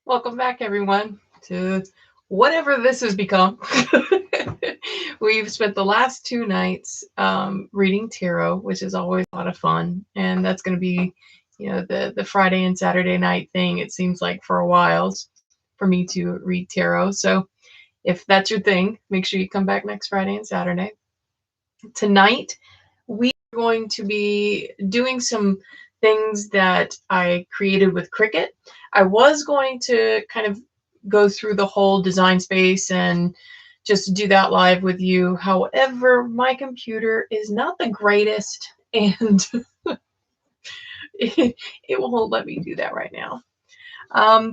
Welcome back, everyone, to whatever this has become. We've spent the last 2 nights reading tarot, which is always a lot of fun, and that's going to be, the Friday and Saturday night thing. It seems like for a while for me to read tarot. So if that's your thing, make sure you come back next Friday and Saturday. Tonight, we are going to be doing some things that I created with Cricut. I was going to kind of go through the whole design space and just do that live with you. However, my computer is not the greatest, and it won't let me do that right now.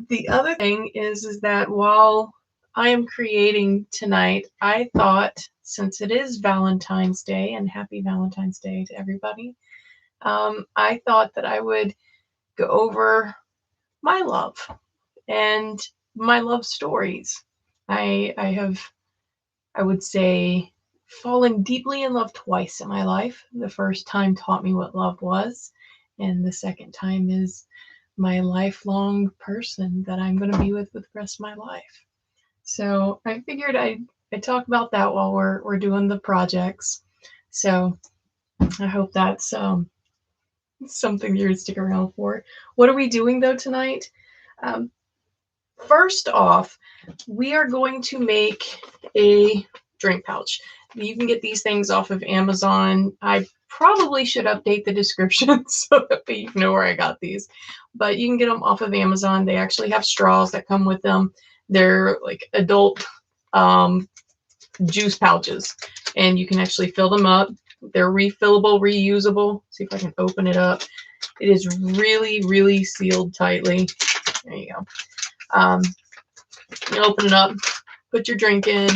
The other thing is that while I am creating tonight, I thought, since it is Valentine's Day, and happy Valentine's Day to everybody, I thought that I would go over my love and my love stories. I have, I would say, fallen deeply in love twice in my life. The first time taught me what love was, and the second time is my lifelong person that I'm going to be with the rest of my life. So I figured I'd talk about that while we're doing the projects. So I hope that's something you're going to stick around for. What are we doing though tonight? First off, we are going to make a drink pouch. You can get these things off of Amazon. I probably should update the description so that you know where I got these. But you can get them off of Amazon. They actually have straws that come with them. They're like adult juice pouches, and you can actually fill them up. They're refillable, reusable. See if I can open it up. It is really, really sealed tightly. There you go. You open it up, put your drink in,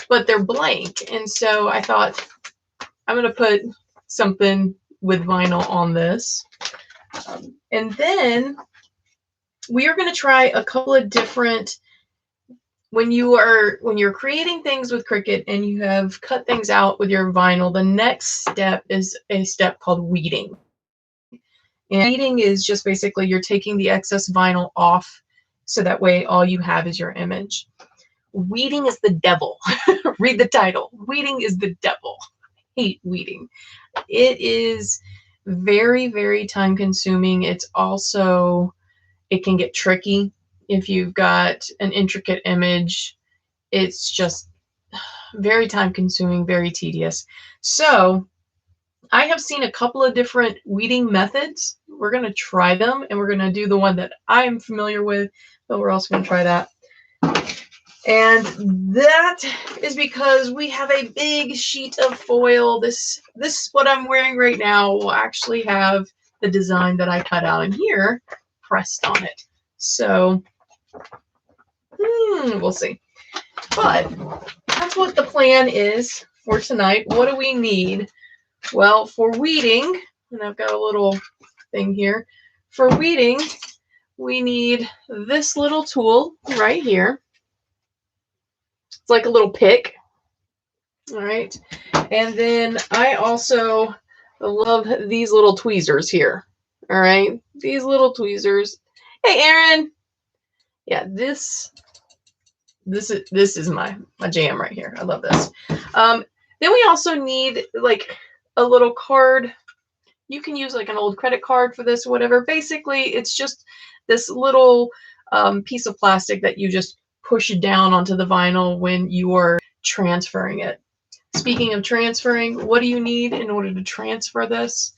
but they're blank. And so I thought I'm going to put something with vinyl on this. And then we are going to try a couple of different, when you're creating things with Cricut and you have cut things out with your vinyl, the next step is a step called weeding. And weeding is just basically you're taking the excess vinyl off so that way all you have is your image. Weeding is the devil. Read the title. Weeding is the devil. I hate weeding. It is very, very time consuming. It's also, it can get tricky if you've got an intricate image. It's just very time consuming, very tedious. So I have seen a couple of different weeding methods. We're going to try them, and we're going to do the one that I am familiar with, but we're also going to try that. And that is because we have a big sheet of foil. This what I'm wearing right now will actually have the design that I cut out in here pressed on it. So we'll see. But that's what the plan is for tonight. What do we need? Well, for weeding, and I've got a little thing here. For weeding, we need this little tool right here. It's like a little pick. All right. And then I also love these little tweezers here. All right. These little tweezers. Hey, Aaron. Yeah, this is my jam right here. I love this. Then we also need like a little card. You can use like an old credit card for this or whatever. Basically, it's just this little piece of plastic that you just push down onto the vinyl when you are transferring it. Speaking of transferring, what do you need in order to transfer this?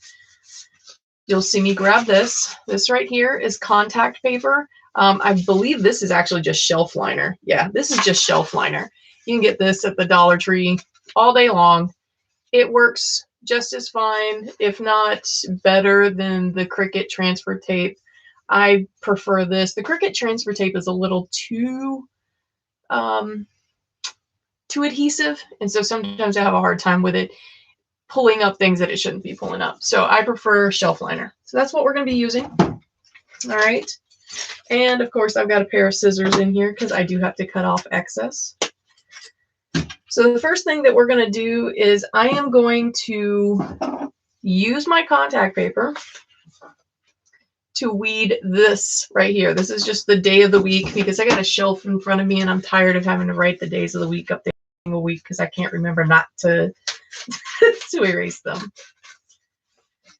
You'll see me grab this. This right here is contact paper. I believe this is actually just shelf liner. Yeah, this is just shelf liner. You can get this at the Dollar Tree all day long. It works just as fine, if not better than the Cricut transfer tape. I prefer this. The Cricut transfer tape is a little too adhesive, and so sometimes I have a hard time with it pulling up things that it shouldn't be pulling up. So I prefer shelf liner. So that's what we're going to be using. All right. And of course, I've got a pair of scissors in here because I do have to cut off excess. So the first thing that we're going to do is I am going to use my contact paper to weed this right here. This is just the day of the week because I got a shelf in front of me and I'm tired of having to write the days of the week up there a week because I can't remember not to to erase them.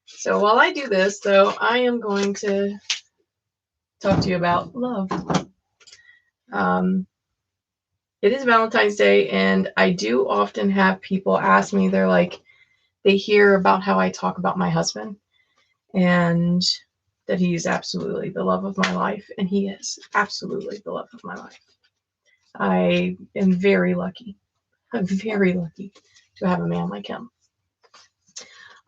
So while I do this, though, I am going to talk to you about love. It is Valentine's Day, and I do often have people ask me, they're like, they hear about how I talk about my husband and that he's absolutely the love of my life, and he is absolutely the love of my life. I am very lucky. I'm very lucky to have a man like him.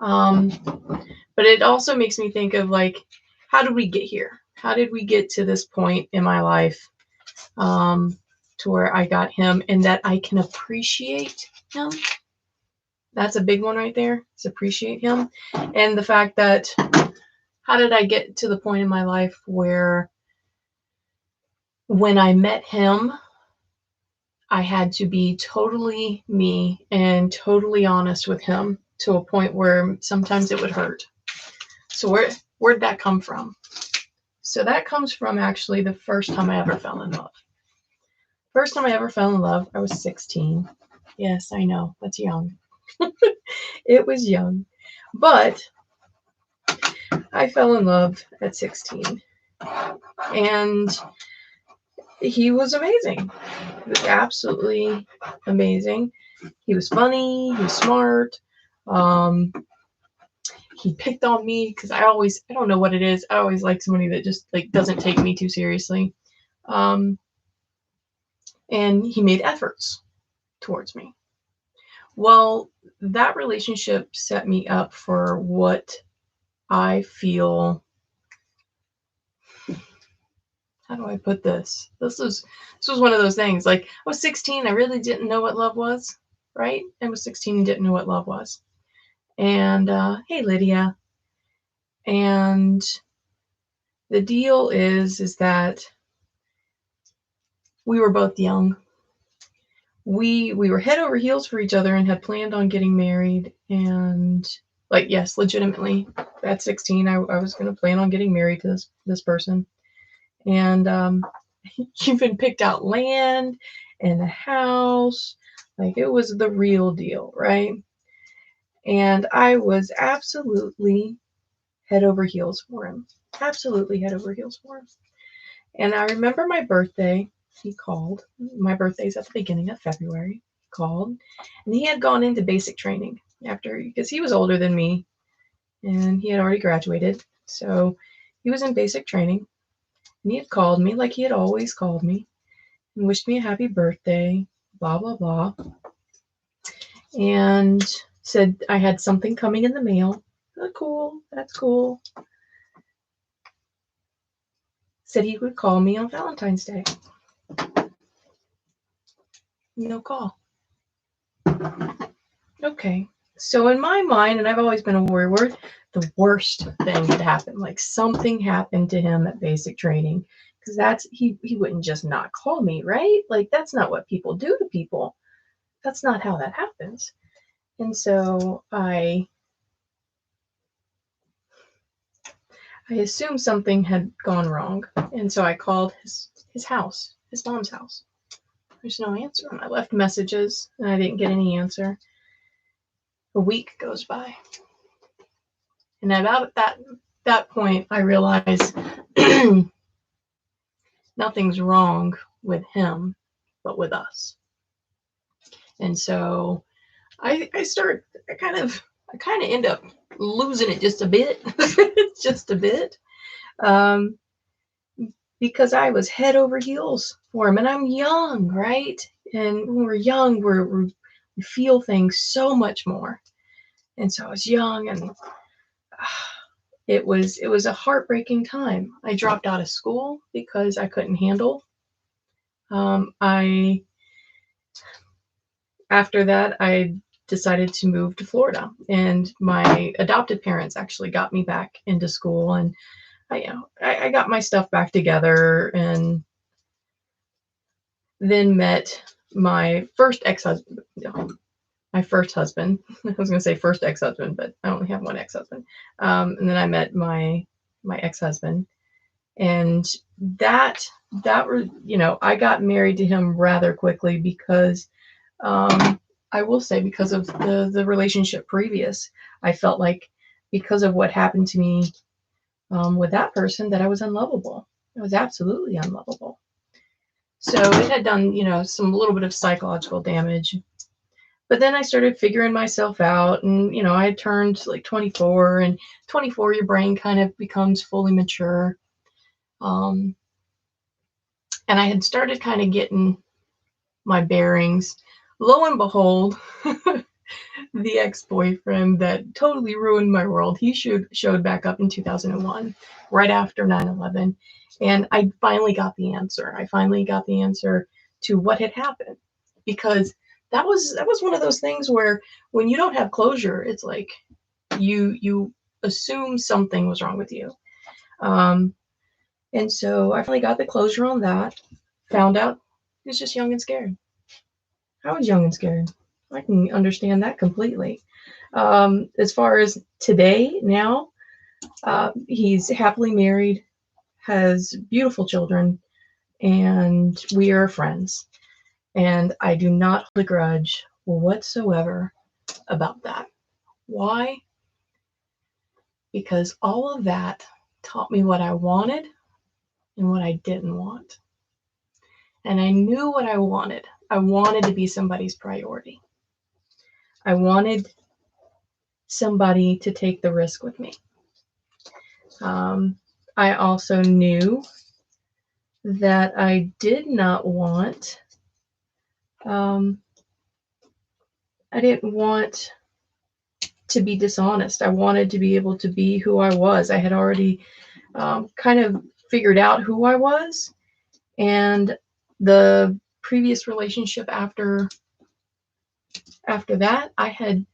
But it also makes me think of like, how did we get here? How did we get to this point in my life to where I got him and that I can appreciate him? That's a big one right there, is appreciate him. And the fact that, how did I get to the point in my life where when I met him, I had to be totally me and totally honest with him to a point where sometimes it would hurt. So where'd that come from? So that comes from actually the first time I ever fell in love. First time I ever fell in love, I was 16. Yes, I know, that's young. It was young. But I fell in love at 16. And he was amazing. He was absolutely amazing. He was funny, he was smart. He picked on me because I don't know what it is. I always like somebody that just like doesn't take me too seriously. And he made efforts towards me. Well, that relationship set me up for what I feel. How do I put this? This was one of those things. Like, I was 16, I really didn't know what love was, right? I was 16 and didn't know what love was. And hey, Lydia. And the deal is that we were both young. We were head over heels for each other and had planned on getting married. And like, yes, legitimately, at 16, I was going to plan on getting married to this person. And even picked out land and a house. Like, it was the real deal, right? And I was absolutely head over heels for him. Absolutely head over heels for him. And I remember my birthday. He called. My birthday's at the beginning of February. He called. And he had gone into basic training because he was older than me. And he had already graduated. So he was in basic training. And he had called me like he had always called me and wished me a happy birthday, blah, blah, blah. And said I had something coming in the mail. Oh, cool. That's cool. Said he would call me on Valentine's Day. No call. Okay. So in my mind, and I've always been a worrywart, the worst thing had happened. Like, something happened to him at basic training. Because he wouldn't just not call me, right? Like, that's not what people do to people. That's not how that happens. And so I assumed something had gone wrong. And so I called his house, his mom's house. There's no answer. I left messages and I didn't get any answer. A week goes by. And about that point, I realized nothing's wrong with him, but with us. And so I kind of end up losing it just a bit, just a bit, because I was head over heels for him, and I'm young, right? And when we're young, we feel things so much more. And so I was young, and it was a heartbreaking time. I dropped out of school because I couldn't handle. After that, I decided to move to Florida, and my adopted parents actually got me back into school, and I got my stuff back together, and then met my first ex-husband. My first husband. I was going to say first ex-husband, but I only have one ex-husband. And then I met my my ex-husband. And that was, I got married to him rather quickly because, I will say, because of the relationship previous. I felt like because of what happened to me with that person, that I was unlovable. I was absolutely unlovable. So it had done, some little bit of psychological damage. But then I started figuring myself out, and I had turned like 24, and 24, your brain kind of becomes fully mature. And I had started kind of getting my bearings. Lo and behold, the ex-boyfriend that totally ruined my world, he showed back up in 2001, right after 9/11. And I finally got the answer. I finally got the answer to what had happened, because that was one of those things where when you don't have closure, it's like you assume something was wrong with you. And so I finally got the closure on that. Found out he was just young and scared. I was young and scared. I can understand that completely. As far as today, now, he's happily married, has beautiful children, and we are friends. And I do not hold a grudge whatsoever about that. Why? Because all of that taught me what I wanted and what I didn't want. And I knew what I wanted. I wanted to be somebody's priority. I wanted somebody to take the risk with me. I also knew that I did not want, I didn't want to be dishonest. I wanted to be able to be who I was. I had already kind of figured out who I was, and the previous relationship after that, I had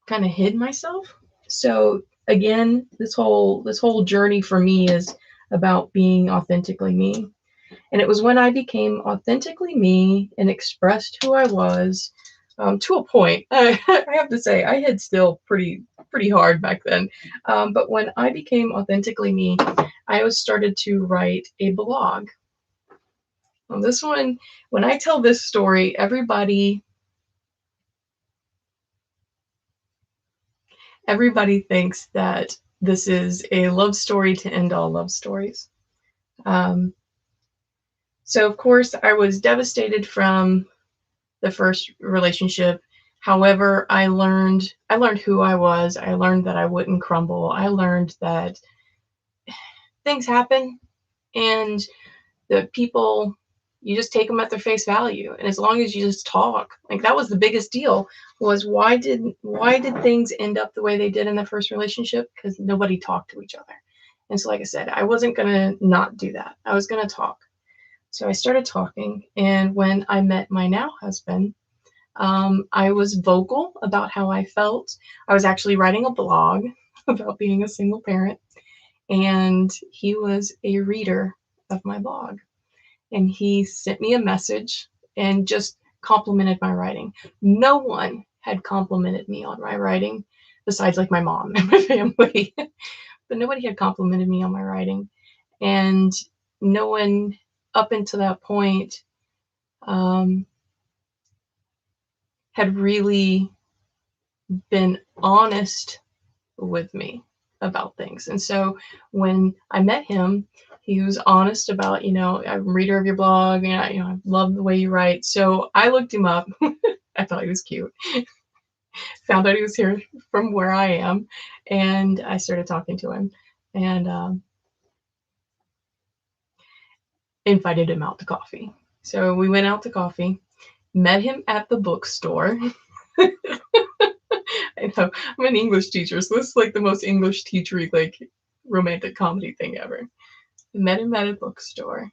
kind of hid myself. So again, this whole journey for me is about being authentically me. And it was when I became authentically me and expressed who I was, to a point. I have to say, I had still pretty hard back then. But when I became authentically me, I started to write a blog. Well, this one, when I tell this story, everybody thinks that this is a love story to end all love stories. So of course I was devastated from the first relationship. However, I learned who I was. I learned that I wouldn't crumble. I learned that things happen, and the people, you just take them at their face value. And as long as you just talk, like, that was the biggest deal, was why did things end up the way they did in the first relationship? Because nobody talked to each other. And so, like I said, I wasn't gonna not do that. I was gonna talk. So I started talking, and when I met my now husband, I was vocal about how I felt. I was actually writing a blog about being a single parent, and he was a reader of my blog. And he sent me a message and just complimented my writing. No one had complimented me on my writing besides like my mom and my family, but nobody had complimented me on my writing. And no one up until that point had really been honest with me about things. And so when I met him, he was honest about, I'm a reader of your blog, and I love the way you write. So I looked him up. I thought he was cute. Found out he was here from where I am, and I started talking to him, and invited him out to coffee. So we went out to coffee, met him at the bookstore. I know, I'm an English teacher, so this is like the most English teachery, like, romantic comedy thing ever. Met him at a bookstore,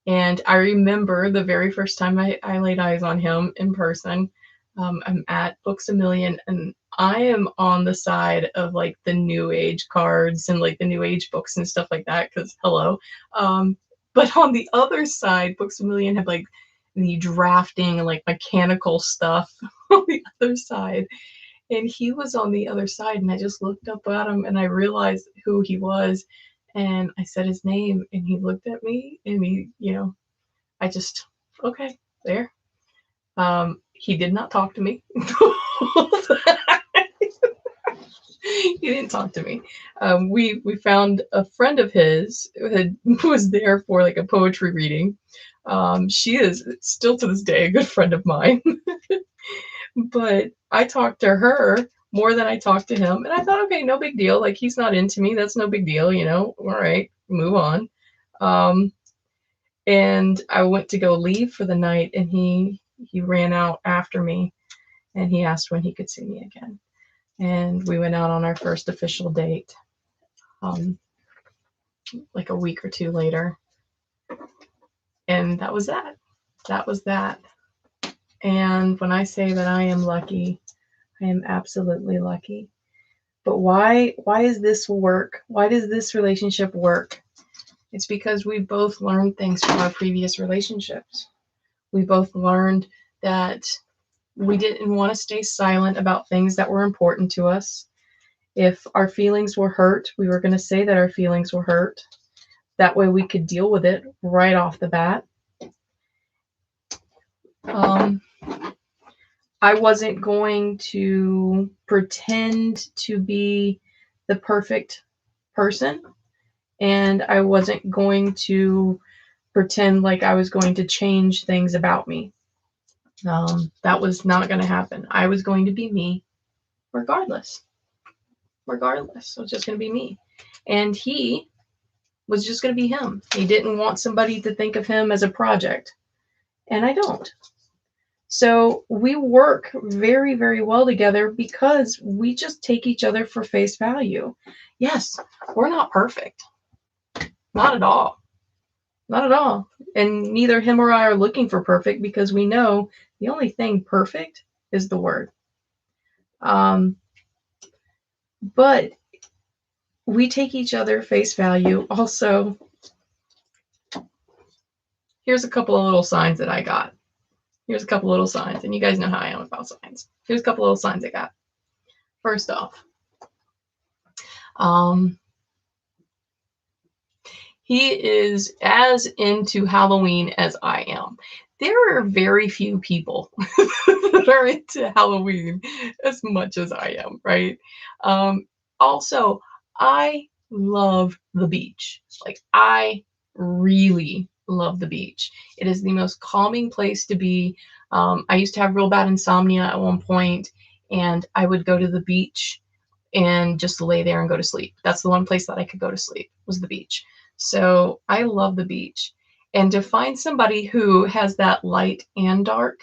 and I remember the very first time I laid eyes on him in person. I'm at Books A Million, and I am on the side of like the new age cards and like the new age books and stuff like that, because hello. But on the other side, Books A Million had like the drafting and like mechanical stuff on the other side. And he was on the other side, and I just looked up at him and I realized who he was. And I said his name, and he looked at me, and he, I just, okay, there. He did not talk to me. He didn't talk to me. We found a friend of his who was there for like a poetry reading. She is still to this day a good friend of mine. But I talked to her more than I talked to him. And I thought, okay, no big deal. Like, he's not into me. That's no big deal, All right, move on. And I went to go leave for the night, and he ran out after me, and he asked when he could see me again. And we went out on our first official date, like a week or two later. And that was that. That was that. And when I say that I am lucky, I am absolutely lucky. But why does this work? Why does this relationship work? It's because we both learned things from our previous relationships. We both learned that we didn't want to stay silent about things that were important to us. If our feelings were hurt, we were going to say that our feelings were hurt. That way we could deal with it right off the bat. I wasn't going to pretend to be the perfect person, and I wasn't going to pretend like I was going to change things about me. That was not going to happen. I was going to be me regardless. Regardless. It was just going to be me. And he was just going to be him. He didn't want somebody to think of him as a project. And I don't. So we work very, very well together because we just take each other for face value. Yes, we're not perfect. Not at all. Not at all. And neither him or I are looking for perfect, because we know the only thing perfect is the word. But we take each other face value. Also, here's a couple of little signs that I got. Here's a couple little signs, and you guys know how I am about signs. Here's a couple little signs I got. First off, he is as into Halloween as I am. There are very few people that are into Halloween as much as I am, right? Also, I love the beach. Like, I really love the beach. It is the most calming place to be. I used to have real bad insomnia at one point, and I would go to the beach and just lay there and go to sleep. That's the one place that I could go to sleep, was the beach. So I love the beach. And to find somebody who has that light and dark,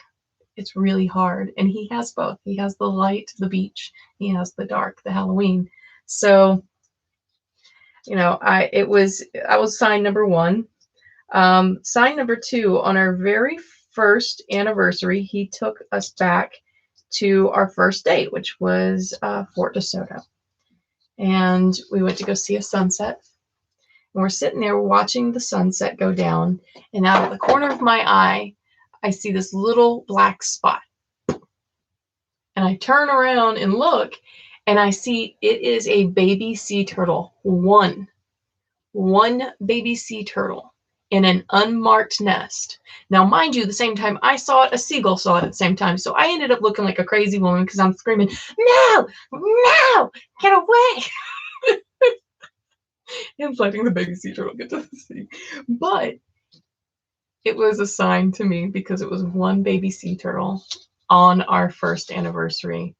it's really hard. And he has both. He has the light, the beach. He has the dark, the Halloween. So, I was sign number one. Sign number two, on our very first anniversary, he took us back to our first date, which was Fort DeSoto. And we went to go see a sunset. And we're sitting there watching the sunset go down. And out of the corner of my eye, I see this little black spot. And I turn around and look, and I see it is a baby sea turtle. One baby sea turtle in an unmarked nest. Now, mind you, the same time I saw it, a seagull saw it at the same time. So I ended up looking like a crazy woman because I'm screaming, no, get away. And letting the baby sea turtle get to the sea. But it was a sign to me because it was one baby sea turtle on our first anniversary,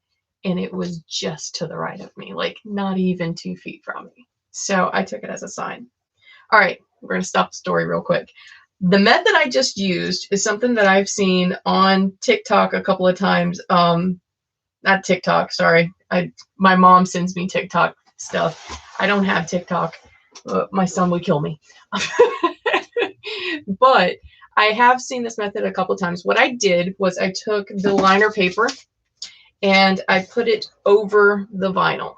and it was just to the right of me, like not even 2 feet from me. So I took it as a sign. All right, we're going to stop the story real quick. The method I just used is something that I've seen on TikTok a couple of times. Not TikTok, sorry. My mom sends me TikTok stuff. I don't have TikTok. My son would kill me. But I have seen this method a couple of times. What I did was I took the liner paper and I put it over the vinyl.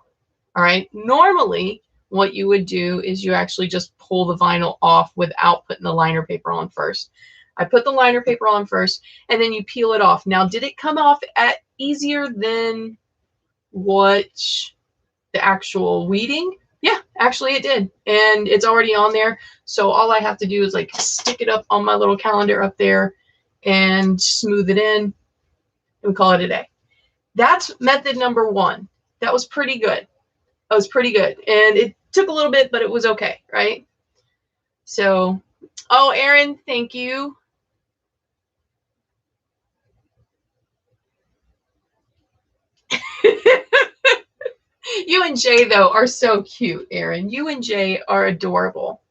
All right. Normally, what you would do is you actually just pull the vinyl off without putting the liner paper on first. I put the liner paper on first, and then you peel it off. Now, did it come off easier than what the actual weeding? Yeah, actually it did. And it's already on there. So all I have to do is like stick it up on my little calendar up there and smooth it in, and we call it a day. That's method number one. That was pretty good. That was pretty good. And it took a little bit, but it was okay, right? So, oh, Erin, thank you. You and Jay, though, are so cute, Erin. You and Jay are adorable.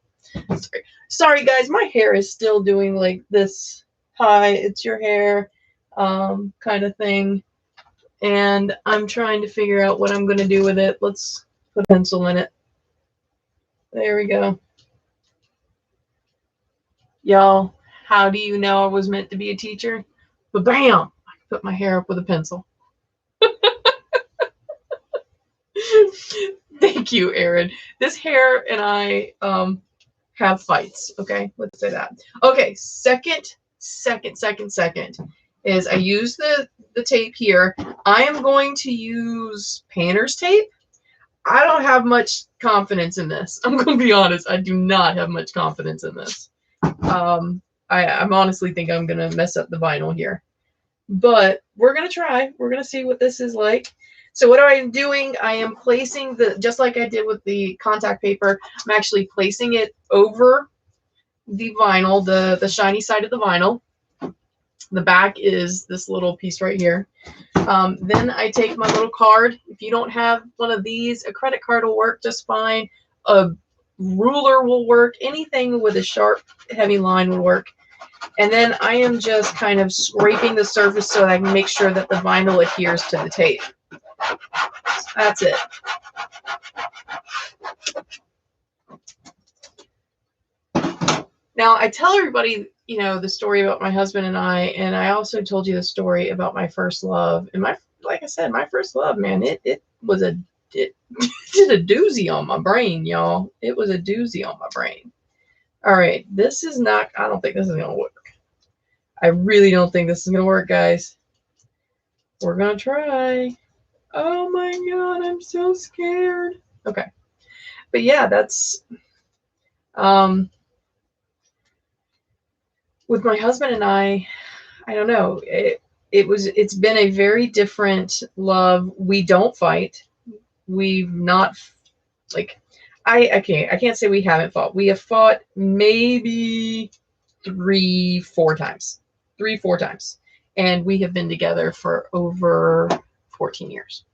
Sorry, guys, my hair is still doing like this, hi, it's your hair kind of thing. And I'm trying to figure out what I'm going to do with it. Let's put a pencil in it. There we go. Y'all, how do you know I was meant to be a teacher? But bam, I put my hair up with a pencil. Thank you, Erin. This hair and I have fights. Okay, let's say that. Okay, second is I use the tape here. I am going to use painter's tape. I don't have much confidence in this. I'm going to be honest. I do not have much confidence in this. I honestly think I'm going to mess up the vinyl here. But we're going to try. We're going to see what this is like. So what I'm doing, I am placing just like I did with the contact paper, I'm actually placing it over the vinyl, the shiny side of the vinyl. The back is this little piece right here. Then I take my little card. If you don't have one of these, a credit card will work just fine. A ruler will work. Anything with a sharp, heavy line will work. And then I am just kind of scraping the surface so that I can make sure that the vinyl adheres to the tape. That's it. Now, I tell everybody, you know, the story about my husband and I also told you the story about my first love. And like I said, my first love, man, it did a doozy on my brain, y'all. It was a doozy on my brain. All right, this is not, I don't think this is going to work. I really don't think this is going to work, guys. We're going to try. Oh my God, I'm so scared. Okay. But yeah, that's, with my husband and I don't know. It's been a very different love. We don't fight. We've not, like, I can't say we haven't fought. We have fought maybe 3-4 times. 3-4 times. And we have been together for over 14 years.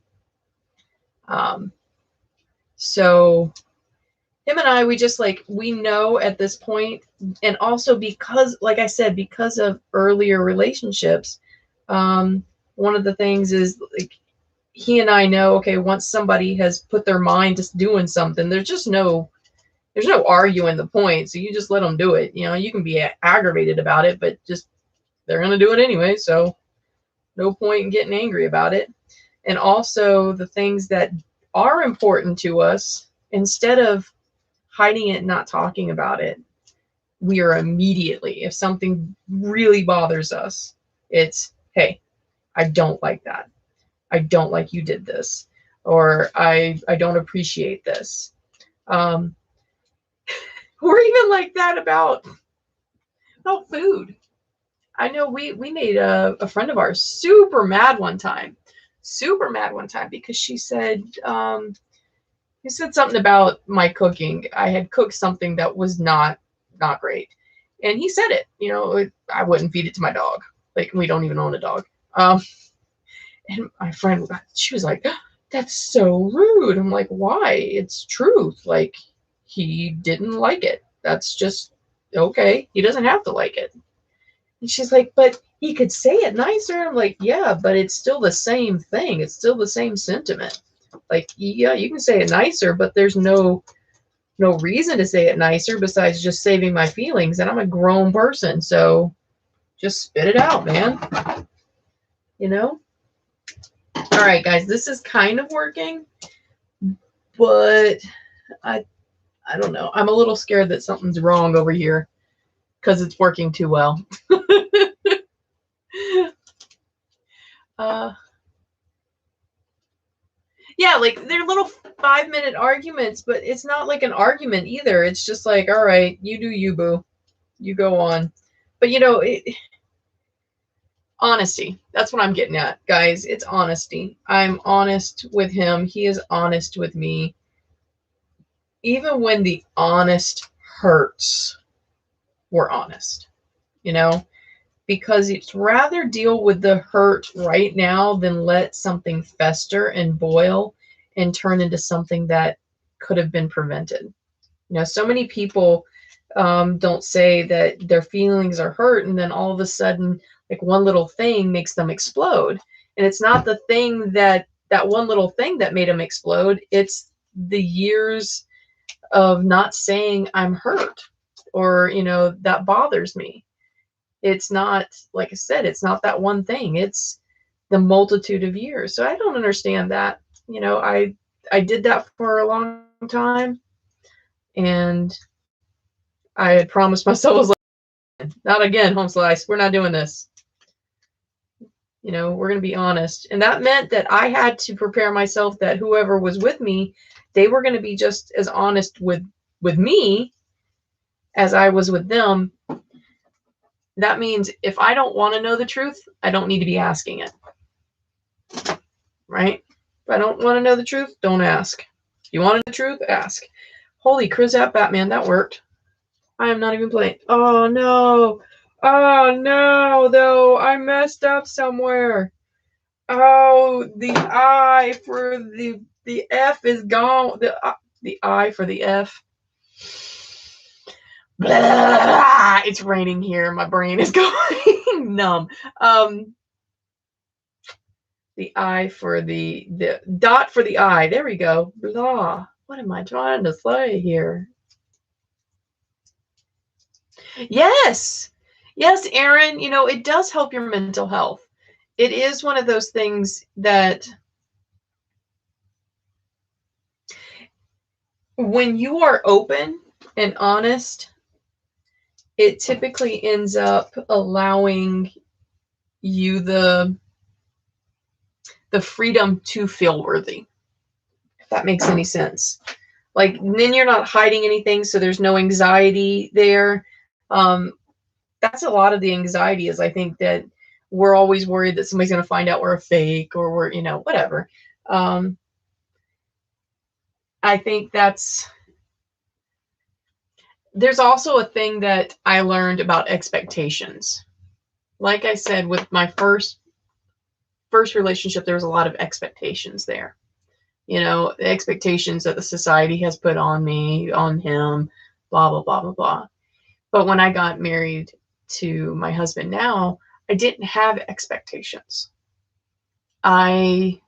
So him and I, we just we know at this point, and also because, like I said, because of earlier relationships, one of the things is like he and I know, okay, once somebody has put their mind to doing something, there's no arguing the point. So you just let them do it. You know, you can be aggravated about it, but just they're going to do it anyway. So no point in getting angry about it. And also the things that are important to us, instead of hiding it, not talking about it, we are immediately, if something really bothers us, it's, hey, I don't like that. I don't like you did this, or I don't appreciate this. We're even like that about food. I know we made a friend of ours super mad one time because she said, he said something about my cooking. I had cooked something that was not great. And he said it, you know, I wouldn't feed it to my dog. Like, we don't even own a dog. And my friend, she was like, that's so rude. I'm like, why? It's truth. Like, he didn't like it. That's just okay. He doesn't have to like it. And she's like, but he could say it nicer. I'm like, yeah, but it's still the same thing. It's still the same sentiment. Like, yeah, you can say it nicer, but there's no reason to say it nicer besides just saving my feelings. And I'm a grown person, so just spit it out, man. You know? All right, guys, this is kind of working, but I don't know. I'm a little scared that something's wrong over here because it's working too well. Yeah, like they're little 5-minute arguments, but it's not like an argument either. It's just like, all right, you do you, boo. You go on. But you know, honesty. That's what I'm getting at, guys. It's honesty. I'm honest with him. He is honest with me. Even when the honest hurts, we're honest, you know, because it's rather deal with the hurt right now than let something fester and boil and turn into something that could have been prevented. You know, so many people don't say that their feelings are hurt, and then all of a sudden, like one little thing makes them explode. And it's not the thing that one little thing that made them explode. It's the years of not saying I'm hurt, or, you know, that bothers me. It's not, like I said, it's not that one thing. It's the multitude of years. So I don't understand that. You know, I did that for a long time, and I had promised myself, I was like, not again, home slice. We're not doing this. You know, we're going to be honest. And that meant that I had to prepare myself that whoever was with me, they were going to be just as honest with me as I was with them. That means if I don't want to know the truth, I don't need to be asking it. Right? If I don't want to know the truth, don't ask. If you want the truth, ask. Holy Crizap Batman, that worked. I am not even playing. Oh no. Oh no, though. I messed up somewhere. Oh, the I for the F is gone. The I for the F. Blah, it's raining here. My brain is going numb. The I for the dot for the I. There we go. Blah. What am I trying to say here? Yes. Yes, Aaron. You know, it does help your mental health. It is one of those things that when you are open and honest, it typically ends up allowing you the freedom to feel worthy, if that makes any sense. Like, then you're not hiding anything, so there's no anxiety there. That's a lot of the anxiety, is I think that we're always worried that somebody's going to find out we're a fake, or we're, you know, whatever. I think there's also a thing that I learned about expectations. Like I said, with my first relationship, there was a lot of expectations there. You know, the expectations that the society has put on me, on him, blah, blah, blah, blah, blah. But when I got married to my husband now, I didn't have expectations. My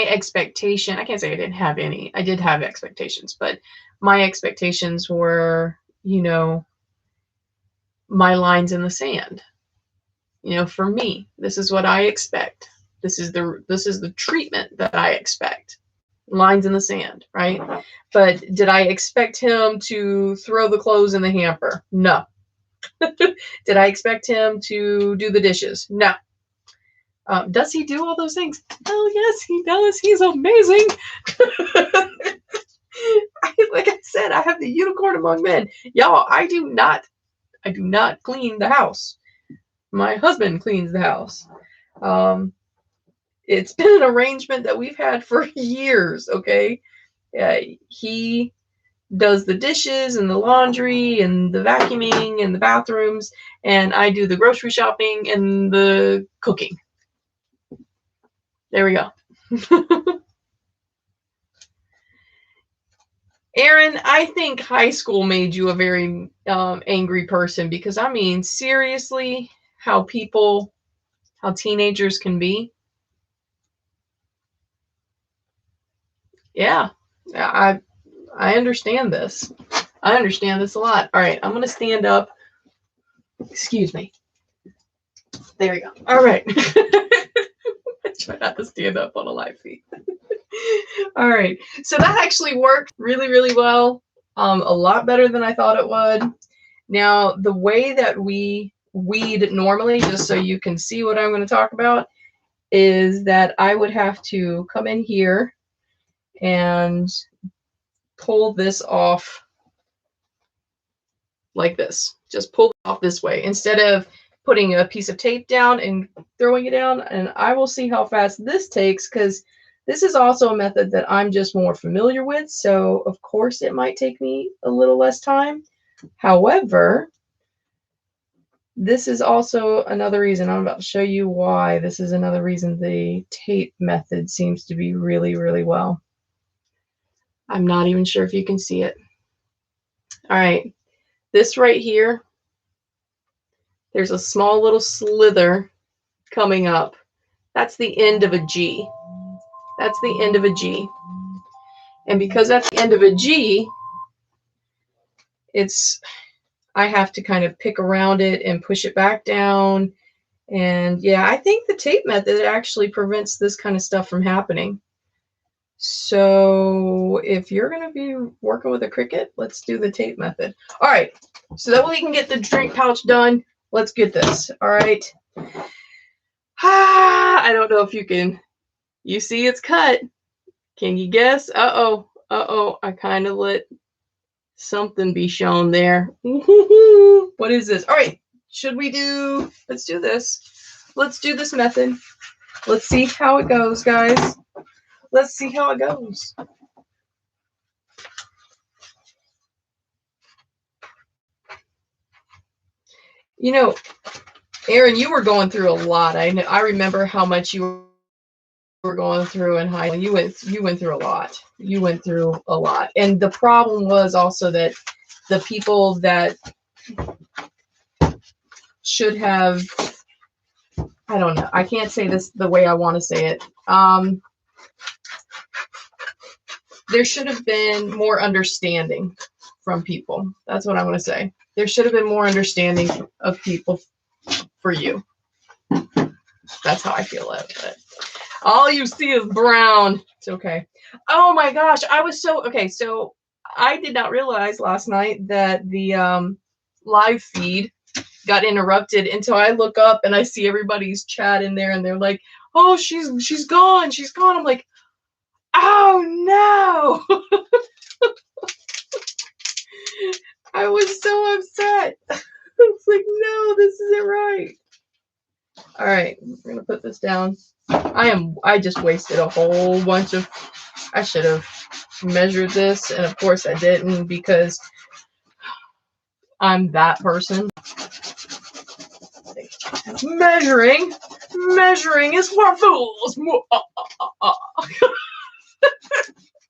expectation, I can't say I didn't have any. I did have expectations, but my expectations were, you know, my lines in the sand. You know, for me, this is what I expect. This is the treatment that I expect. Lines in the sand, right? But did I expect him to throw the clothes in the hamper? No. Did I expect him to do the dishes? No. Does he do all those things? Oh, yes, he does. He's amazing. Like I said, I have the unicorn among men. Y'all, I do not clean the house. My husband cleans the house. It's been an arrangement that we've had for years, okay? He does the dishes and the laundry and the vacuuming and the bathrooms, and I do the grocery shopping and the cooking. There we go. Aaron, I think high school made you a very angry person, because, I mean, seriously, how teenagers can be. Yeah, I understand this. I understand this a lot. All right, I'm going to stand up. Excuse me. There we go. All right. I try not to stand up on a live feed. All right. So that actually worked really, really well. A lot better than I thought it would. Now, the way that we weed normally, just so you can see what I'm going to talk about, is that I would have to come in here and pull this off like this. Just pull it off this way instead of putting a piece of tape down and throwing it down. And I will see how fast this takes, because this is also a method that I'm just more familiar with. So of course it might take me a little less time. However, this is also another reason, I'm about to show you why, this is another reason the tape method seems to be really, really well. I'm not even sure if you can see it. All right, this right here, there's a small little slither coming up. That's the end of a G. That's the end of a G. And because that's the end of a G, I have to kind of pick around it and push it back down. And yeah, I think the tape method actually prevents this kind of stuff from happening. So if you're going to be working with a Cricut, let's do the tape method. All right, so that way we can get the drink pouch done. Let's get this. All right. I don't know if you see it's cut. Can you guess? Uh-oh. Uh-oh. I kind of let something be shown there. What is this? All right. Let's do this. Let's do this method. Let's see how it goes, guys. Let's see how it goes. You know, Erin, you were going through a lot. I remember how much you were going through in high school. You went through a lot. You went through a lot. And the problem was also that the people that should have, I don't know, I can't say this the way I want to say it. There should have been more understanding from people. That's what I want to say. There should have been more understanding of people for you. That's how I feel about it. All you see is brown. It's okay. Oh my gosh. So I did not realize last night that the live feed got interrupted until I look up and I see everybody's chat in there and they're like, oh, she's gone. She's gone. I'm like, oh no. I was so upset. It's like, no, this isn't right. All right, we're gonna put this down. I just wasted a whole bunch of, I should have measured this, and of course I didn't, because I'm that person. Measuring is for fools.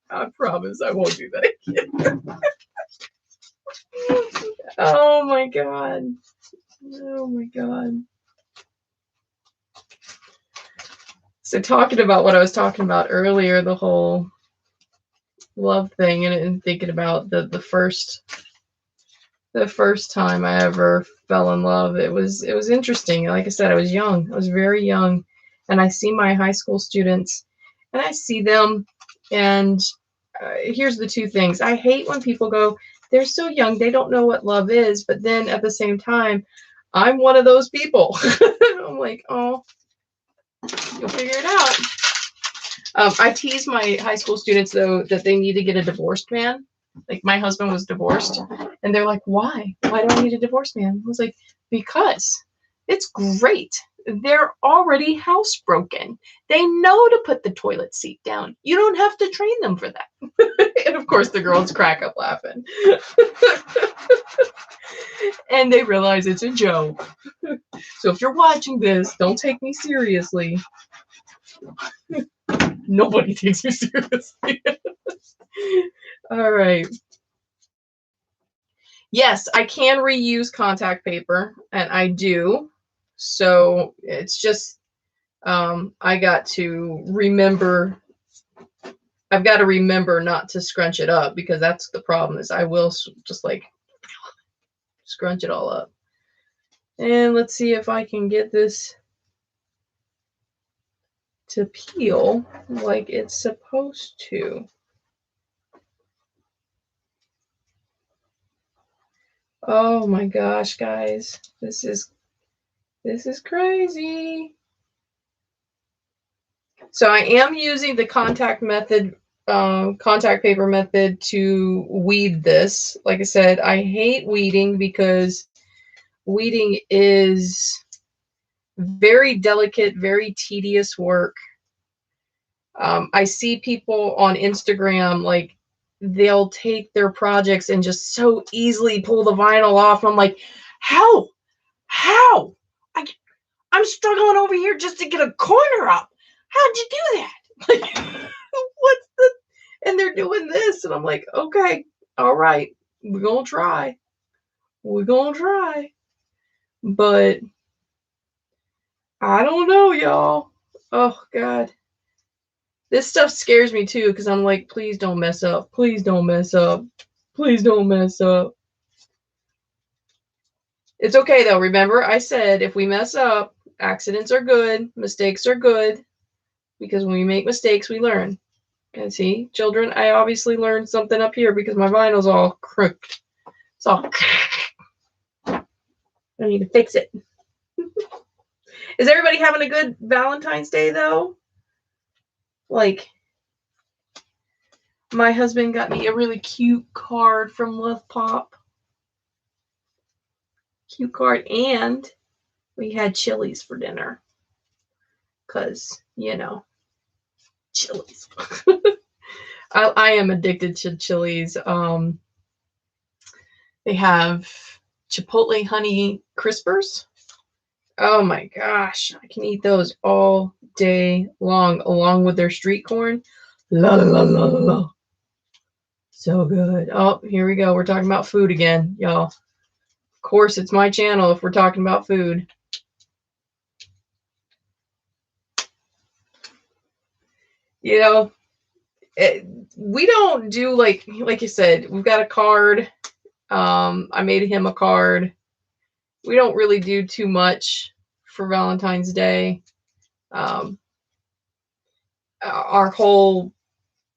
I promise I won't do that again. Oh my god. Oh my god. So talking about what I was talking about earlier, the whole love thing, and thinking about the first time I ever fell in love, it was interesting. Like I said, I was young. I was very young, and I see my high school students, and I see them, and here's the two things. I hate when people go, they're so young, they don't know what love is, but then at the same time, I'm one of those people. I'm like, oh, you'll figure it out. I tease my high school students, though, that they need to get a divorced man. Like, my husband was divorced, and they're like, why? Why do I need a divorced man? I was like, because it's great. They're already housebroken. They know to put the toilet seat down. You don't have to train them for that. And of course, the girls crack up laughing. And they realize it's a joke. So if you're watching this, don't take me seriously. Nobody takes me seriously. All right. Yes, I can reuse contact paper, and I do. So it's just, I got to remember, I've got to remember not to scrunch it up, because that's the problem, is I will just like scrunch it all up. And let's see if I can get this to peel like it's supposed to. Oh my gosh, guys, this is crazy. So I am using the contact method contact paper method to weed this. Like I said, I hate weeding because weeding is very delicate, very tedious work. I see people on Instagram, like, they'll take their projects and just so easily pull the vinyl off. I'm like, how? How? I'm struggling over here just to get a corner up. How'd you do that? Like, what's the... And they're doing this. And I'm like, okay, all right, we're going to try. We're going to try. But I don't know, y'all. Oh, God. This stuff scares me, too, because I'm like, please don't mess up. Please don't mess up. Please don't mess up. It's okay, though. Remember, I said if we mess up, accidents are good. Mistakes are good. Because when we make mistakes, we learn. And see, children, I obviously learned something up here because my vinyl's all crooked. It's all... I need to fix it. Is everybody having a good Valentine's Day, though? Like, my husband got me a really cute card from Love Pop. Cute card. And we had Chili's for dinner. Because, you know, Chili's. I am addicted to Chili's. They have Chipotle honey crispers. Oh my gosh, I can eat those all day long, along with their street corn. La la la la la la. So good. Oh, here we go. We're talking about food again, y'all. Of course, it's my channel if we're talking about food. You know, we don't do like you said, we've got a card. I made him a card. We don't really do too much for Valentine's Day. Our whole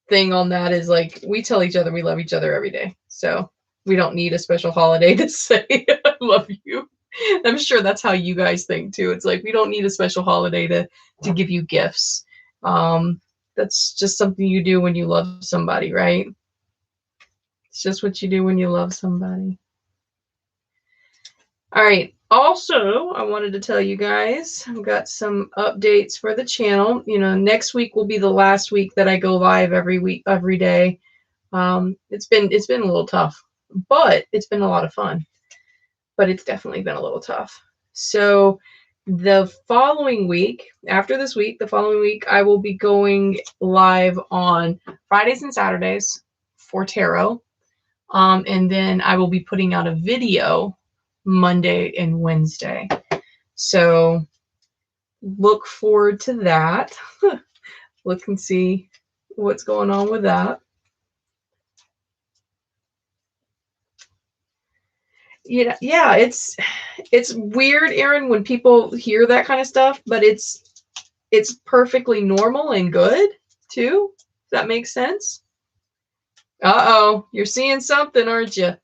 thing on that is like, we tell each other we love each other every day. So we don't need a special holiday to say I love you. I'm sure that's how you guys think too. It's like, we don't need a special holiday to give you gifts. That's just something you do when you love somebody, right? It's just what you do when you love somebody. All right. Also, I wanted to tell you guys, I've got some updates for the channel. You know, next week will be the last week that I go live every day. It's been a little tough, but it's been a lot of fun. But it's definitely been a little tough. So the following week, after this week, the following week, I will be going live on Fridays and Saturdays for tarot. And then I will be putting out a video Monday and Wednesday. So look forward to that. Look and see what's going on with that. Yeah, it's weird, Erin, when people hear that kind of stuff, but it's perfectly normal and good too. Does that make sense? Uh-oh, you're seeing something, aren't you?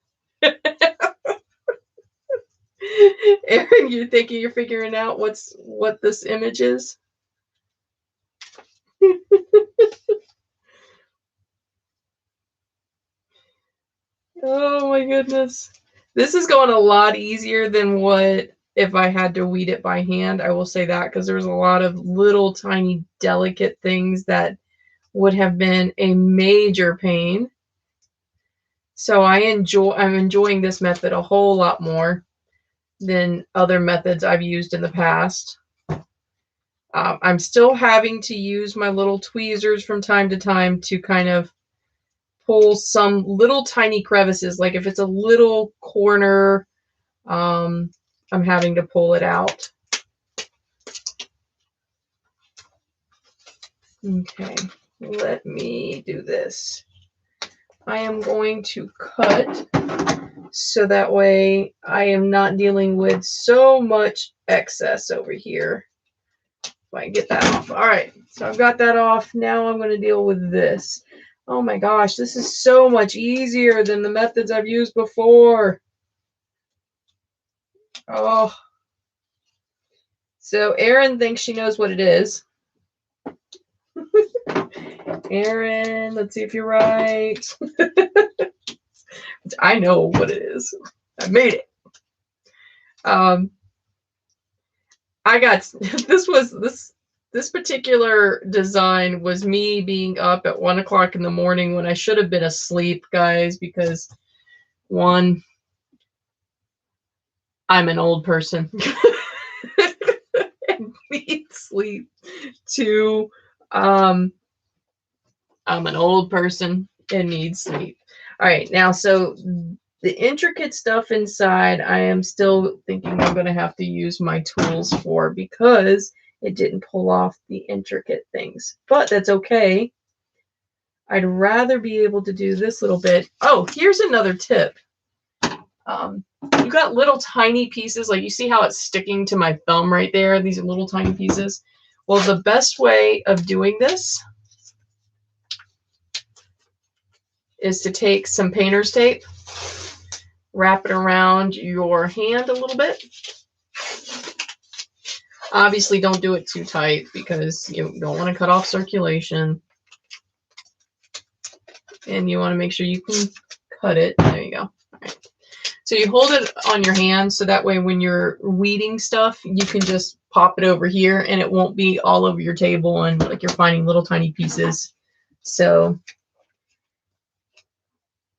Erin, you're thinking you're figuring out what this image is? Oh my goodness. This is going a lot easier than what if I had to weed it by hand. I will say that, because there's a lot of little tiny delicate things that would have been a major pain. So I'm enjoying this method a whole lot more than other methods I've used in the past. I'm still having to use my little tweezers from time to time to kind of pull some little tiny crevices. Like if it's a little corner, I'm having to pull it out. Okay, let me do this. I am going to cut so that way I am not dealing with so much excess over here. If I can get that off. All right, so I've got that off. Now I'm going to deal with this. Oh my gosh, this is so much easier than the methods I've used before. Oh. So Erin thinks she knows what it is. Aaron, let's see if you're right. I know what it is. I made it. I got this particular design was me being up at 1 o'clock in the morning when I should have been asleep, guys, because one, I'm an old person and need sleep. Two, I'm an old person and need sleep. All right, now, so the intricate stuff inside, I am still thinking I'm going to have to use my tools for because it didn't pull off the intricate things. But that's okay. I'd rather be able to do this little bit. Oh, here's another tip. You got little tiny pieces, like you see how it's sticking to my thumb right there? These are little tiny pieces. Well, the best way of doing this is to take some painter's tape, wrap it around your hand a little bit. Obviously, don't do it too tight because you don't want to cut off circulation. And you want to make sure you can cut it. There you go. All right. So you hold it on your hand so that way when you're weeding stuff, you can just pop it over here and it won't be all over your table and like you're finding little tiny pieces. So,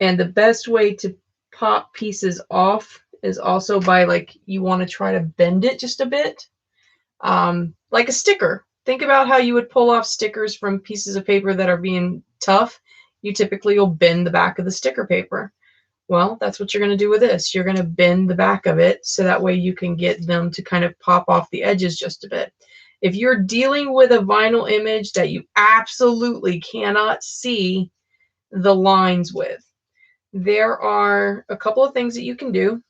and the best way to pop pieces off is also by like, you want to try to bend it just a bit. Like a sticker. Think about how you would pull off stickers from pieces of paper that are being tough. You typically will bend the back of the sticker paper. Well, that's what you're going to do with this. You're going to bend the back of it so that way you can get them to kind of pop off the edges just a bit. If you're dealing with a vinyl image that you absolutely cannot see the lines with, there are a couple of things that you can do.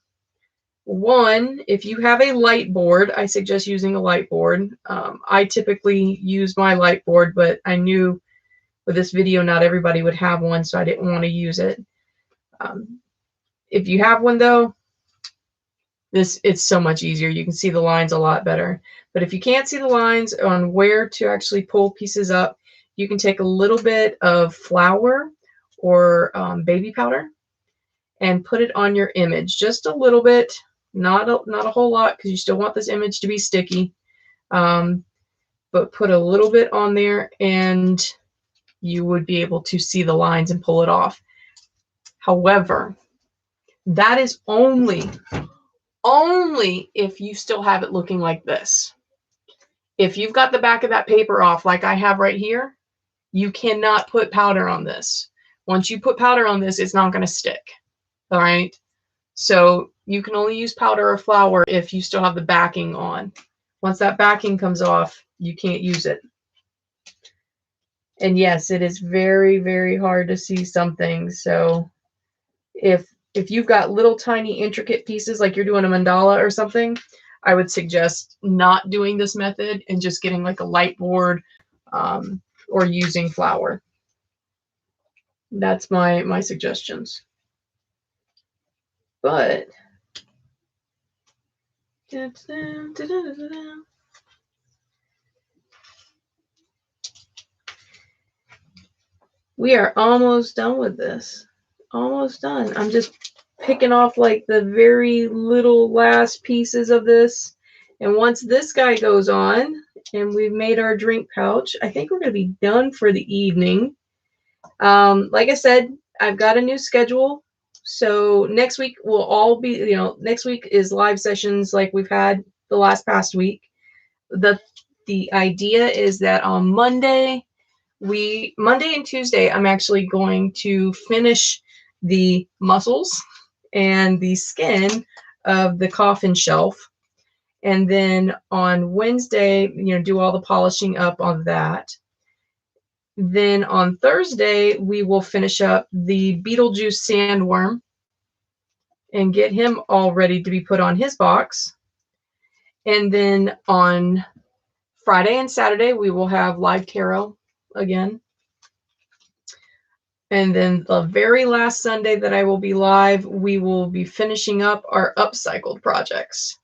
One, if you have a light board, I suggest using a light board. I typically use my light board, but I knew with this video not everybody would have one, so I didn't want to use it. If you have one though, it's so much easier. You can see the lines a lot better. But if you can't see the lines on where to actually pull pieces up, you can take a little bit of flour or baby powder and put it on your image. Just a little bit, not a whole lot, because you still want this image to be sticky. But put a little bit on there and you would be able to see the lines and pull it off. However, that is only if you still have it looking like this. If you've got the back of that paper off like I have right here, you cannot put powder on this. Once you put powder on this, it's not going to stick. All right. So you can only use powder or flour if you still have the backing on. Once that backing comes off, you can't use it. And yes, it is very, very hard to see something. So if you've got little tiny intricate pieces like you're doing a mandala or something, I would suggest not doing this method and just getting like a light board or using flour. That's my suggestions. But we are almost done with this. Almost done. I'm just picking off like the very little last pieces of this. And once this guy goes on and we've made our drink pouch, I think we're going to be done for the evening. Like I said, I've got a new schedule. So next week will all be, next week is live sessions like we've had the past week. The idea is that on Monday and Tuesday, I'm actually going to finish the muscles and the skin of the coffin shelf. And then on Wednesday, do all the polishing up on that. Then on Thursday, we will finish up the Beetle Juice Sandworm and get him all ready to be put on his box. And then on Friday and Saturday, we will have live tarot again. And then the very last Sunday that I will be live, we will be finishing up our upcycled projects.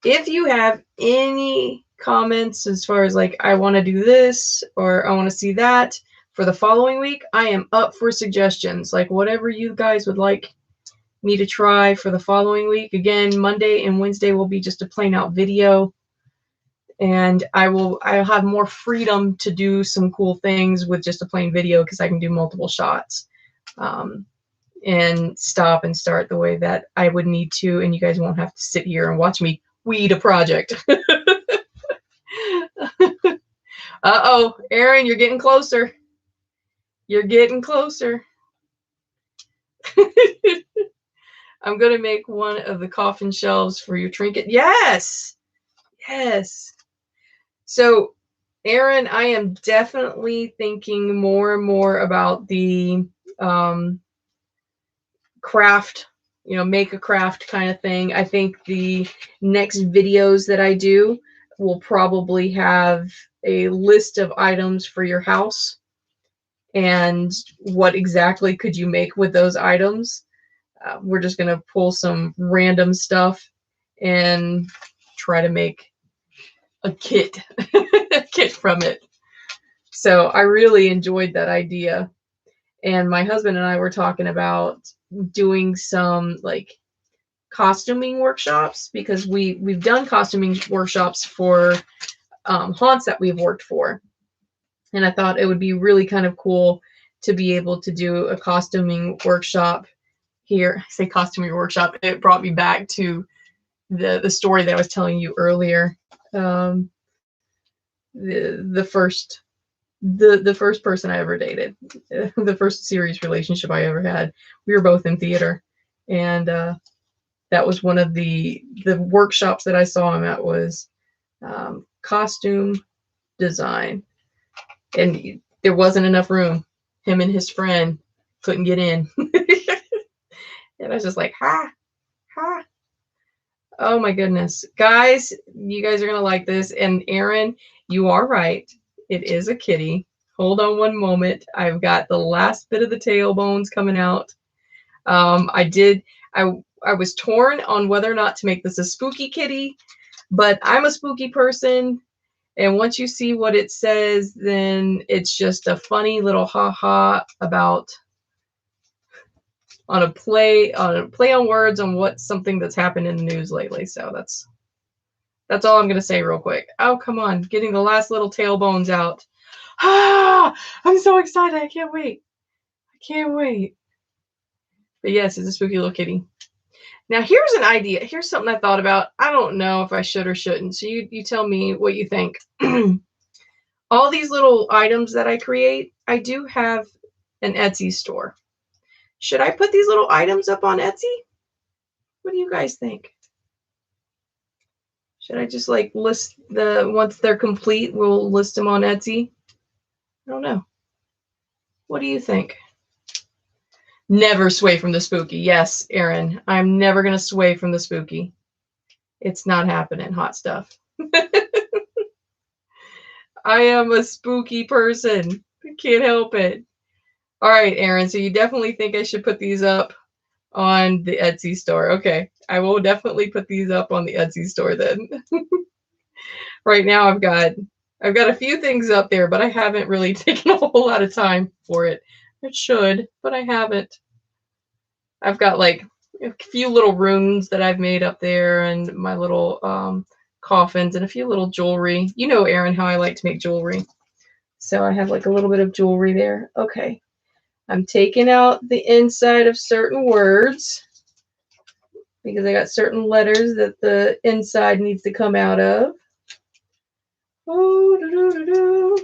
If you have any comments as far as like, I want to do this or I want to see that, For the following week, I am up for suggestions, like whatever you guys would like me to try for the following week. Again, Monday and Wednesday will be just a plain out video, and I'll have more freedom to do some cool things with just a plain video because I can do multiple shots and stop and start the way that I would need to, and you guys won't have to sit here and watch me weed a project. Uh-oh, Aaron, you're getting closer. You're getting closer. I'm going to make one of the coffin shelves for your trinket. Yes! Yes. So, Aaron, I am definitely thinking more and more about the craft, make a craft kind of thing. I think the next videos that I do will probably have a list of items for your house and what exactly could you make with those items. We're just going to pull some random stuff and try to make a kit, a kit from it. So I really enjoyed that idea. And my husband and I were talking about doing some like costuming workshops, because we've done costuming workshops for haunts that we've worked for. And I thought it would be really kind of cool to be able to do a costuming workshop here. I say costuming workshop. It brought me back to the story that I was telling you earlier. The first person I ever dated, the first serious relationship I ever had. We were both in theater, and that was one of the workshops that I saw him at, was costume design. And there wasn't enough room. Him and his friend couldn't get in. And I was just like, ha. Oh my goodness. Guys, you guys are going to like this. And Aaron, you are right. It is a kitty. Hold on one moment. I've got the last bit of the tailbones coming out. I was torn on whether or not to make this a spooky kitty, but I'm a spooky person. And once you see what it says, then it's just a funny little ha-ha about on a play on words on something that's happened in the news lately. So that's all I'm going to say real quick. Oh, come on. Getting the last little tailbones out. Ah, I'm so excited. I can't wait. But yes, it's a spooky little kitty. Now, here's an idea. Here's something I thought about. I don't know if I should or shouldn't. So you tell me what you think. All these little items that I create, I do have an Etsy store. Should I put these little items up on Etsy? What do you guys think? Should I just like list once they're complete, we'll list them on Etsy? I don't know. What do you think? Never sway from the spooky. Yes, Aaron, I'm never going to sway from the spooky. It's not happening, hot stuff. I am a spooky person. I can't help it. All right, Aaron, so you definitely think I should put these up on the Etsy store. Okay, I will definitely put these up on the Etsy store then. Right now I've got a few things up there, but I haven't really taken a whole lot of time for it. It should, but I haven't. I've got like a few little runes that I've made up there, and my little coffins, and a few little jewelry. You know, Aaron, how I like to make jewelry. So I have like a little bit of jewelry there. Okay. I'm taking out the inside of certain words because I got certain letters that the inside needs to come out of. Oh,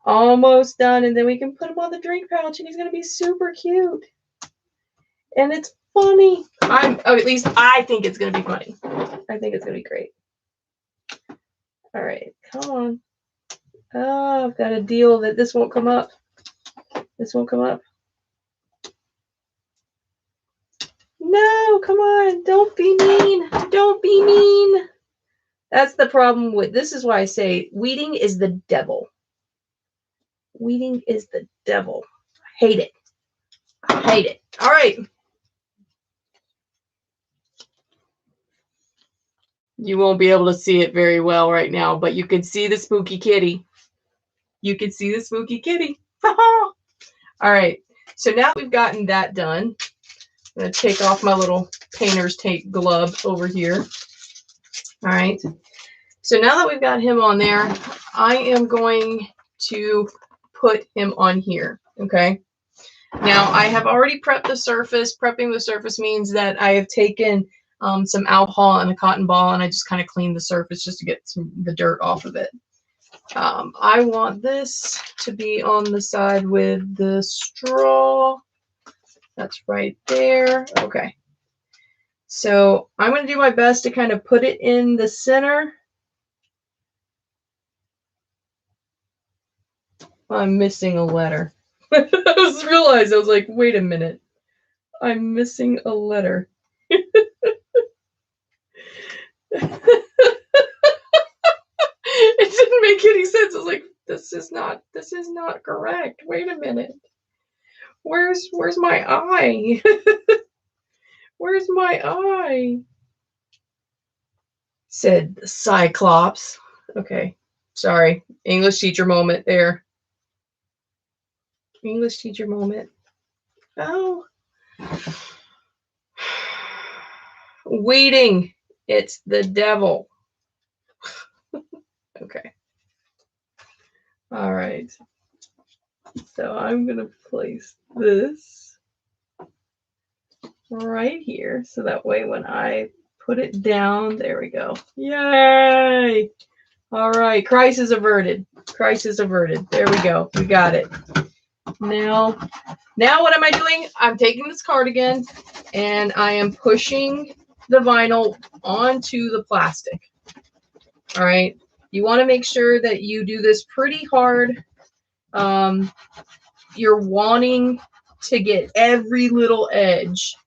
almost done, and then we can put him on the drink pouch, and he's going to be super cute. And it's funny. At least I think it's going to be funny. I think it's going to be great. All right, come on. Oh, I've got a deal that this won't come up. This won't come up. No, come on. Don't be mean. Don't be mean. That's the problem with this. Is why I say weeding is the devil. Weeding is the devil. I hate it. I hate it. All right. You won't be able to see it very well right now, but you can see the spooky kitty. You can see the spooky kitty. All right. So now we've gotten that done. I'm going to take off my little painter's tape glove over here. All right. So now that we've got him on there, I am going to put him on here. Okay. Now I have already prepped the surface. Prepping the surface means that I have taken some alcohol and a cotton ball, and I just kind of cleaned the surface just to get the dirt off of it. I want this to be on the side with the straw. That's right there. Okay. So I'm going to do my best to kind of put it in the center. I'm missing a letter. I was like, wait a minute. I'm missing a letter. It didn't make any sense. I was like, this is not correct. Wait a minute. Where's my eye? Where's my eye? Said the Cyclops. Okay. Sorry. English teacher moment there. English teacher moment. Oh. Waiting. It's the devil. Okay. All right. So I'm going to place this right here. So that way when I put it down, there we go. Yay! All right. Crisis averted. Crisis averted. There we go. We got it. Now what am I doing? I'm taking this cardigan and I am pushing the vinyl onto the plastic. All right. You want to make sure that you do this pretty hard. You're wanting to get every little edge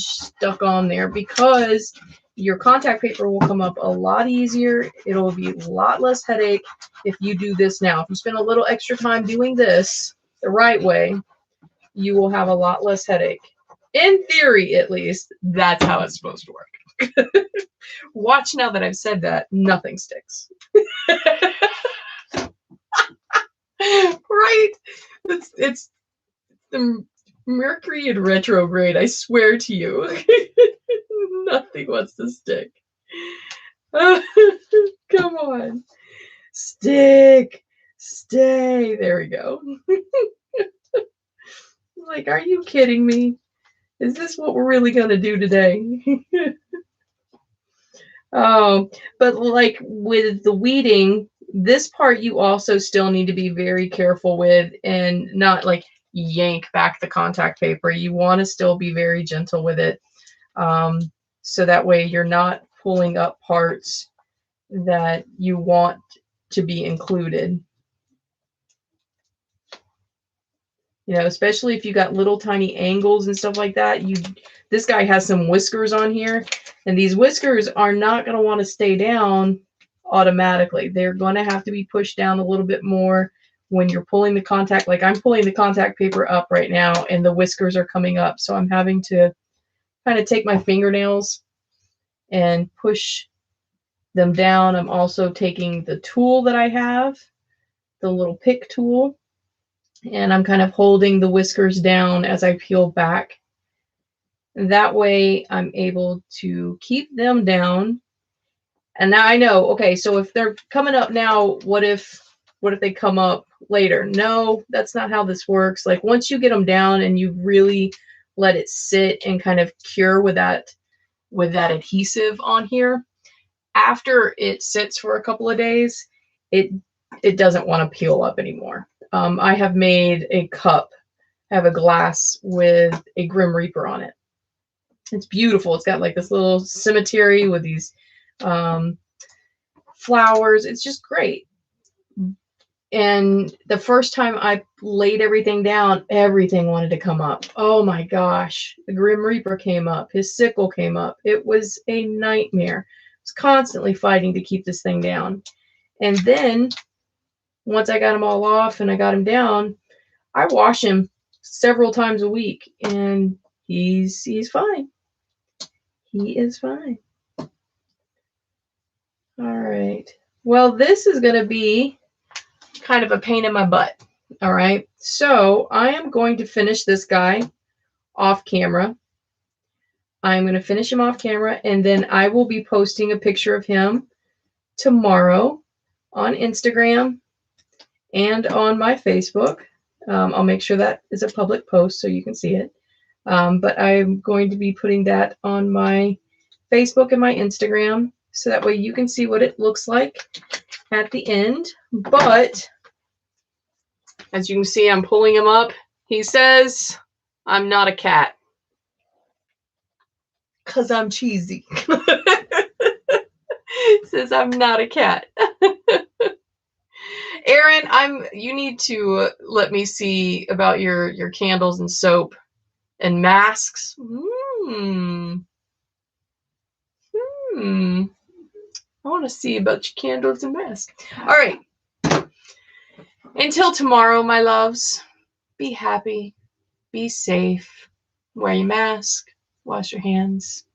stuck on there, because your contact paper will come up a lot easier. It'll be a lot less headache if you do this now. If you spend a little extra time doing this the right way, you will have a lot less headache. In theory, at least, that's how it's supposed to work. Watch now that I've said that, nothing sticks. Right? It's the Mercury in retrograde, I swear to you. Nothing wants to stick. Come on. Stick. Stay. There we go. Like, are you kidding me? Is this what we're really going to do today? But like with the weeding, this part you also still need to be very careful with and not like yank back the contact paper. You want to still be very gentle with it. So that way you're not pulling up parts that you want to be included. You know, especially if you got little tiny angles and stuff like that. This guy has some whiskers on here, and these whiskers are not going to want to stay down automatically. They're going to have to be pushed down a little bit more when you're pulling the contact. Like I'm pulling the contact paper up right now, and the whiskers are coming up. So I'm having to kind of take my fingernails and push them down. I'm also taking the tool that I have, the little pick tool, and I'm kind of holding the whiskers down as I peel back. That way I'm able to keep them down. And now I know, okay, so if they're coming up now, what if they come up later? No, that's not how this works. Like once you get them down and you really let it sit and kind of cure with that adhesive on here, after it sits for a couple of days, it doesn't want to peel up anymore. I have made a cup, I have a glass with a Grim Reaper on it. It's beautiful. It's got like this little cemetery with these flowers. It's just great. And the first time I laid everything down, everything wanted to come up. Oh my gosh. The Grim Reaper came up. His sickle came up. It was a nightmare. I was constantly fighting to keep this thing down. And then once I got him all off and I got him down, I wash him several times a week, and he's fine. He is fine. All right. Well, this is going to be kind of a pain in my butt. All right. So I am going to finish this guy off camera. I'm going to finish him off camera, and then I will be posting a picture of him tomorrow on Instagram and on my Facebook. I'll make sure that is a public post so you can see it. But I'm going to be putting that on my Facebook and my Instagram so that way you can see what it looks like at the end. But as you can see, I'm pulling him up. He says, "I'm not a cat." Because I'm cheesy. It says I'm not a cat. Aaron, you need to let me see about your candles and soap and masks. I want to see about your candles and masks. All right. Until tomorrow, my loves, be happy, be safe, wear your mask, wash your hands,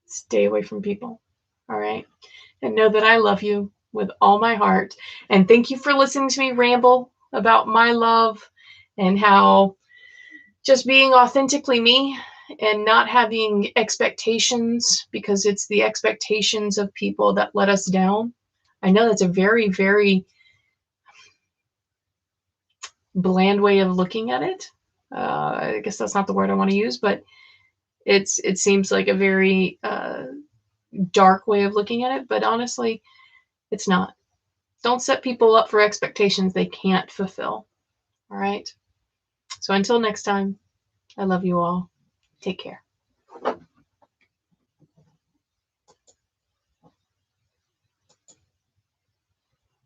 stay away from people. All right. And know that I love you with all my heart. And thank you for listening to me ramble about my love and how just being authentically me and not having expectations, because it's the expectations of people that let us down. I know that's a very, very bland way of looking at it. I guess that's not the word I want to use, but it seems like a very dark way of looking at it, but honestly, it's not. Don't set people up for expectations they can't fulfill. All right. So until next time, I love you all. Take care.